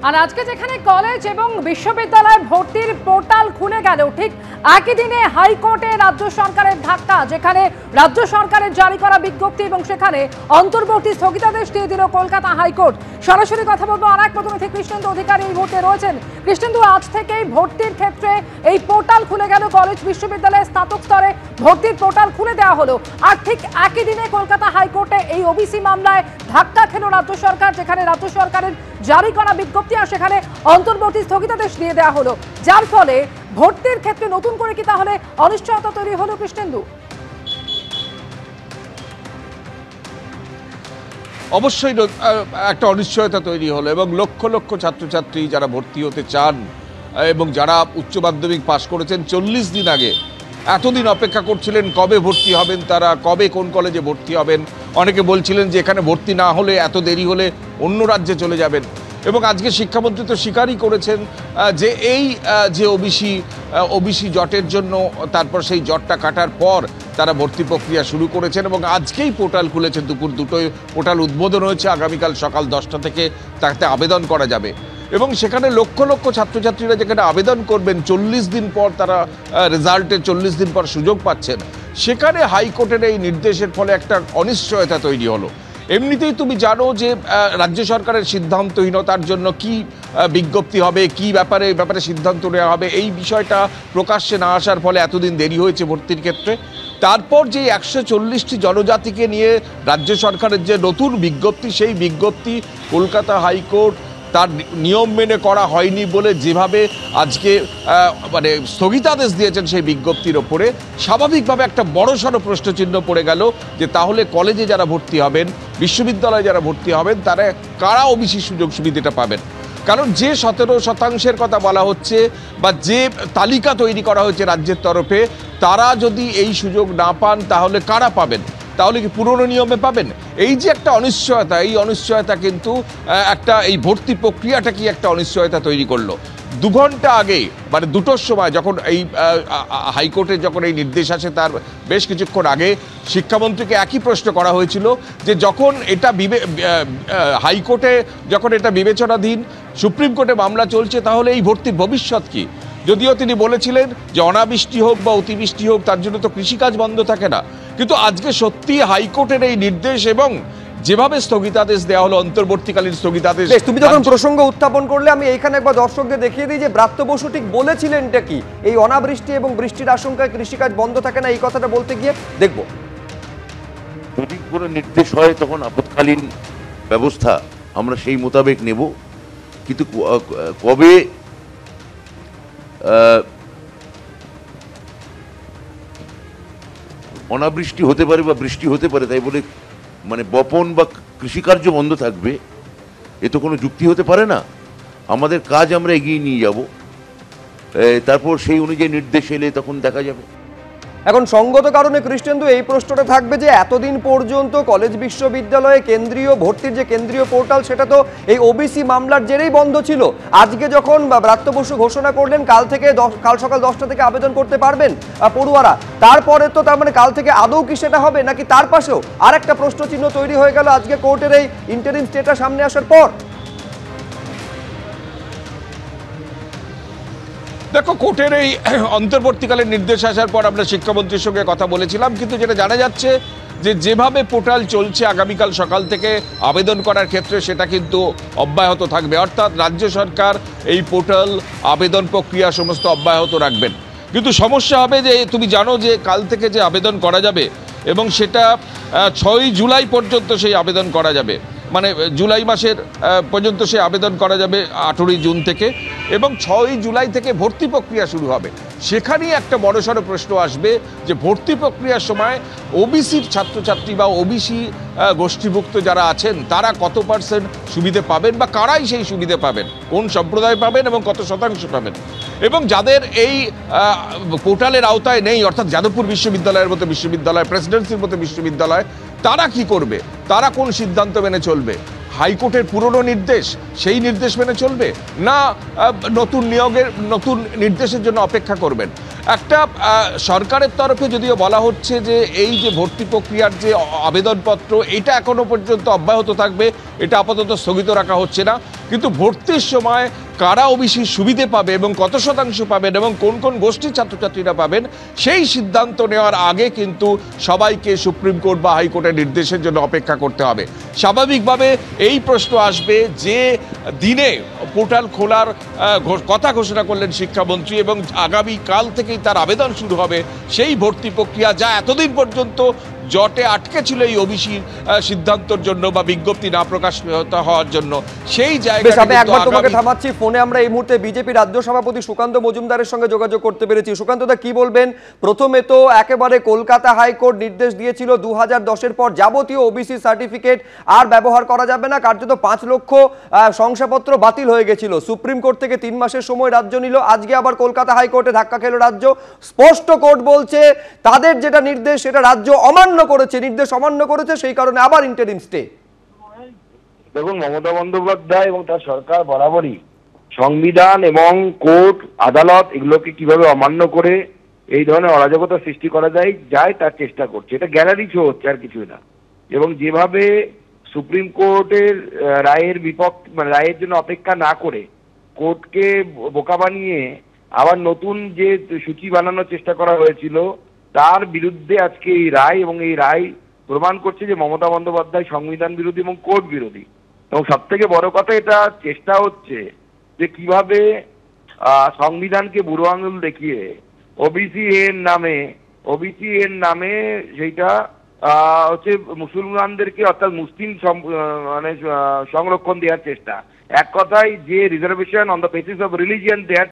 আর আজকে যেখানে কলেজ এবং বিশ্ববিদ্যালয় ভর্তির পোর্টাল খুলে গেল, ঠিক একই দিনে হাইকোর্টে রাজ্য সরকারের ধাক্কা, যেখানে রাজ্য সরকারের জারি করা বিজ্ঞপ্তি এবং সেখানে অন্তর্বর্তী স্থগিতাদেশ দিয়ে দিল কলকাতা হাইকোর্ট। সরাসরি কথা বলবো আর এক প্রতিনিধি কৃষ্ণেন্দু অধিকারী এই মুহূর্তে রয়েছেন। কৃষ্ণেন্দু, আজ থেকেই ভর্তির ক্ষেত্রে এই পোর্টাল খুলে গেল, কলেজ বিশ্ববিদ্যালয়ে স্নাতক স্তরে ভর্তির পোর্টাল খুলে দেওয়া হলো। আর ঠিক একই দিনে কলকাতা হাইকোর্টে এই ওবিসি মামলায় ধাক্কা খেল রাজ্য সরকার, যেখানে রাজ্য সরকারের জারি করা বিজ্ঞপ্তি আর সেখানে অন্তর্বর্তী স্থগিতাদেশ দিয়ে দেওয়া হলো, যার ফলে ভর্তির ক্ষেত্রে নতুন করে কি তাহলে অনিশ্চয়তা তৈরি হলো কৃষ্ণেন্দু? অবশ্যই একটা অনিশ্চয়তা তৈরি হলো এবং লক্ষ লক্ষ ছাত্রছাত্রী যারা ভর্তি হতে চান এবং যারা উচ্চ মাধ্যমিক পাশ করেছেন 40 দিন আগে, এতদিন অপেক্ষা করছিলেন কবে ভর্তি হবেন, তারা কবে কোন কলেজে ভর্তি হবেন। অনেকে বলছিলেন যে এখানে ভর্তি না হলে, এত দেরি হলে অন্য রাজ্যে চলে যাবেন। এবং আজকে শিক্ষামন্ত্রী তো স্বীকারই করেছেন যে এই যে ওবিসি জটের জন্য তারপর সেই জটটা কাটার পর তারা ভর্তি প্রক্রিয়া শুরু করেছেন এবং আজকেই পোর্টাল খুলেছেন। দুপুর 2টোয় পোর্টাল উদ্বোধন হয়েছে, আগামীকাল সকাল 10টা থেকে তাতে আবেদন করা যাবে এবং সেখানে লক্ষ লক্ষ ছাত্রছাত্রীরা যেখানে আবেদন করবেন 40 দিন পর, তারা রেজাল্টের 40 দিন পর সুযোগ পাচ্ছেন, সেখানে হাইকোর্টের এই নির্দেশের ফলে একটা অনিশ্চয়তা তৈরি হলো। এমনিতেই তুমি জানো যে রাজ্য সরকারের সিদ্ধান্তহীনতার জন্য কি বিজ্ঞপ্তি হবে, কি ব্যাপারে সিদ্ধান্ত নেওয়া হবে, এই বিষয়টা প্রকাশ্যে না আসার ফলে এতদিন দেরি হয়েছে ভর্তির ক্ষেত্রে। তারপর যে 140টি জনজাতিকে নিয়ে রাজ্য সরকারের যে নতুন বিজ্ঞপ্তি, সেই বিজ্ঞপ্তি কলকাতা হাইকোর্ট তার নিয়ম মেনে করা হয়নি বলে যেভাবে আজকে মানে স্থগিতাদেশ দিয়েছেন সেই বিজ্ঞপ্তির ওপরে, স্বাভাবিকভাবে একটা বড়সড় প্রশ্নচিহ্ন পড়ে গেল যে তাহলে কলেজে যারা ভর্তি হবেন, বিশ্ববিদ্যালয়ে যারা ভর্তি হবেন, তারা কারা ওবিসি সুযোগ সুবিধাটা পাবেন। কারণ যে 17% কথা বলা হচ্ছে বা যে তালিকা তৈরি করা হয়েছে রাজ্যের তরফে, তারা যদি এই সুযোগ না পান তাহলে কারা পাবেন? তাহলে কি পুরনো নিয়মে পাবেন? এই যে একটা অনিশ্চয়তা, এই অনিশ্চয়তা কিন্তু একটা এই ভর্তি প্রক্রিয়াটা কি একটা অনিশ্চয়তা তৈরি করলো। 2 ঘন্টা আগে মানে 2টোর সময় যখন এই হাইকোর্টের যখন এই নির্দেশ আসে, তার বেশ কিছুক্ষণ আগে শিক্ষামন্ত্রীকে একই প্রশ্ন করা হয়েছিল যে যখন এটা হাইকোর্টে যখন এটা বিবেচনাধীন, সুপ্রিম কোর্টে মামলা চলছে, তাহলে এই ভর্তির ভবিষ্যৎ কি? যদিও তিনি বলেছিলেন যে অনাবৃষ্টি হোক বা অতিবৃষ্টি হোক, তার জন্য তো কৃষিকাজ বন্ধ থাকে না। কিন্তু আজকে সত্যি হাইকোর্টের এই নির্দেশ এবং যেভাবে স্থগিতাদেশ দেওয়া হলো, অন্তর্বর্তীকালীন স্থগিতাদেশ, তুমি যখন প্রসঙ্গ উত্থাপন করলে আমি এইখানে একবার দর্শকদের দেখিয়ে দিই যে ব্রাত্য বসু ঠিক বলেছিলেনটা কি। এই অনাবৃষ্টি এবং বৃষ্টির আশঙ্কায় কৃষিকাজ বন্ধ থাকে না, এই কথাটা বলতে গিয়ে দেখব। যদি কোনো নির্দেশ হয় তখন আপৎকালীন ব্যবস্থা আমরা সেই মোতাবেক নেব, কিন্তু কবে অনাবৃষ্টি হতে পারে বা বৃষ্টি হতে পারে তাই বলে মানে বপন বা কৃষিকার্য বন্ধ থাকবে, এ তো কোনো যুক্তি হতে পারে না। আমাদের কাজ আমরা এগিয়ে নিয়ে যাব, তারপর সেই অনুযায়ী নির্দেশ এলে তখন দেখা যাবে। এখন সঙ্গত কারণে কৃষ্ণেন্দু এই প্রশ্নটা থাকবে যে এতদিন পর্যন্ত কলেজ বিশ্ববিদ্যালয়ে কেন্দ্রীয় ভর্তির যে কেন্দ্রীয় পোর্টাল, সেটা তো এই ওবিসি মামলার জেরেই বন্ধ ছিল। আজকে যখন ব্রাত্য বসু ঘোষণা করলেন কাল সকাল 10টা থেকে আবেদন করতে পারবেন পড়ুয়ারা, তারপরে তো তার মানে কাল থেকে আদৌ কি সেটা হবে, নাকি তার পাশেও আর একটা প্রশ্নচিহ্ন তৈরি হয়ে গেল আজকে কোর্টের এই ইন্টারিম স্টেটা সামনে আসার পর? দেখো, কোর্টের এই অন্তর্বর্তীকালীন নির্দেশ আসার পর আমরা শিক্ষামন্ত্রীর সঙ্গে কথা বলেছিলাম, কিন্তু যেটা জানা যাচ্ছে যে যেভাবে পোর্টাল চলছে আগামীকাল সকাল থেকে আবেদন করার ক্ষেত্রে, সেটা কিন্তু অব্যাহত থাকবে। অর্থাৎ রাজ্য সরকার এই পোর্টাল আবেদন প্রক্রিয়া সমস্ত অব্যাহত রাখবেন। কিন্তু সমস্যা হবে যে তুমি জানো যে কাল থেকে যে আবেদন করা যাবে এবং সেটা 6ই জুলাই পর্যন্ত সেই আবেদন করা যাবে, মানে জুলাই মাসের পর্যন্ত সে আবেদন করা যাবে 18ই জুন থেকে, এবং 6ই জুলাই থেকে ভর্তি প্রক্রিয়া শুরু হবে। সেখানেই একটা বড়সড় প্রশ্ন আসবে যে ভর্তি প্রক্রিয়ার সময় ওবিসির ছাত্রছাত্রী বা ওবিসি গোষ্ঠীভুক্ত যারা আছেন, তারা কত % সুবিধে পাবেন বা কারাই সেই সুবিধে পাবেন, কোন সম্প্রদায় পাবেন এবং কত শতাংশ পাবেন। এবং যাদের এই পোর্টালের আওতায় নেই, অর্থাৎ যাদবপুর বিশ্ববিদ্যালয়ের মতো বিশ্ববিদ্যালয়, প্রেসিডেন্সির মতো বিশ্ববিদ্যালয়, তারা কি করবে? তারা কোন সিদ্ধান্ত মেনে চলবে? হাইকোর্টের পুরনো নির্দেশ, সেই নির্দেশ মেনে চলবে, না নতুন নির্দেশের জন্য অপেক্ষা করবেন? একটা সরকারের তরফে যদিও বলা হচ্ছে যে এই যে ভর্তি প্রক্রিয়ার যে আবেদনপত্র, এটা এখনো পর্যন্ত অব্যাহত থাকবে, এটা আপাতত স্থগিত রাখা হচ্ছে না, কিন্তু ভর্তির সময় কারা ওবিসি সুবিধে পাবে এবং কত শতাংশ পাবেন এবং কোন কোন গোষ্ঠীর ছাত্রছাত্রীরা পাবেন সেই সিদ্ধান্ত নেওয়ার আগে কিন্তু সবাইকে সুপ্রিম কোর্ট বা হাইকোর্টের নির্দেশের জন্য অপেক্ষা করতে হবে। স্বাভাবিকভাবে এই প্রশ্ন আসবে যে দিনে পোর্টাল খোলার কথা ঘোষণা করলেন শিক্ষামন্ত্রী এবং আগামী কাল থেকেই তার আবেদন শুরু হবে, সেই ভর্তি প্রক্রিয়া যা এতদিন পর্যন্ত জটে আটকে ছিল এই ওবিসির সিদ্ধান্তর জন্য বা বিজ্ঞপ্তি না প্রকাশ হওয়ার জন্য, সেই জায়গায় একবার তোমাকে থামাচ্ছি। ফোনে আমরা এই মুহূর্তে বিজেপি রাজ্য সভাপতি সুকান্ত মজুমদারের সঙ্গে যোগাযোগ করতে পেরেছি। সুকান্ত দা, কি বলবেন? প্রথমে তো একেবারে কলকাতা হাইকোর্ট নির্দেশ দিয়েছিল 2010-এর পর যাবতীয় ওবিসি সার্টিফিকেট আর ব্যবহার করা যাবে না, কার্যত 5 লক্ষ শংসাপত্র বাতিল হয়ে গেছিল। সুপ্রিম কোর্ট থেকে 3 মাসের সময় রাজ্য নিল, আজকে আবার কলকাতা হাইকোর্টে ধাক্কা খেল রাজ্য। স্পষ্ট কোর্ট বলছে তাদের যেটা নির্দেশ সেটা রাজ্য অমান্য করেছে, নির্দেশ অমান্য করেছে, সেই কারণে আবার ইন্টারিম স্টে। দেখুন, মমতা বন্দ্যোপাধ্যায় এবং তার সরকার বরাবরই সংবিধান এবং কোর্ট আদালত এগুলোকে কিভাবে অমান্য করে এই ধরনের অরাজকতা সৃষ্টি করা যায় তার চেষ্টা করছে। এটা গ্যালারি শো হচ্ছে, আর কিছুই না। এবং যেভাবে সুপ্রিম কোর্টের রায়ের মানে রায়ের জন্য অপেক্ষা না করে কোর্টকে বোকা বানিয়ে আবার নতুন যে সূচি বানানোর চেষ্টা করা হয়েছিল তার বিরুদ্ধে আজকে এই রায়, এবং এই রায় প্রমাণ করছে যে মমতা বন্দ্যোপাধ্যায় সংবিধান বিরোধী এবং কোর্ট বিরোধী। এবং সব থেকে বড় কথা, এটা চেষ্টা হচ্ছে যে কিভাবে সংবিধানকে বুড়ো আঙুল দেখিয়ে ওবিসি এর নামে সেইটা হচ্ছে মুসলমানদেরকে, অর্থাৎ মুসলিম মানে সংরক্ষণ দেওয়ার চেষ্টা। এক কথায় যে reservation on the basis of religion there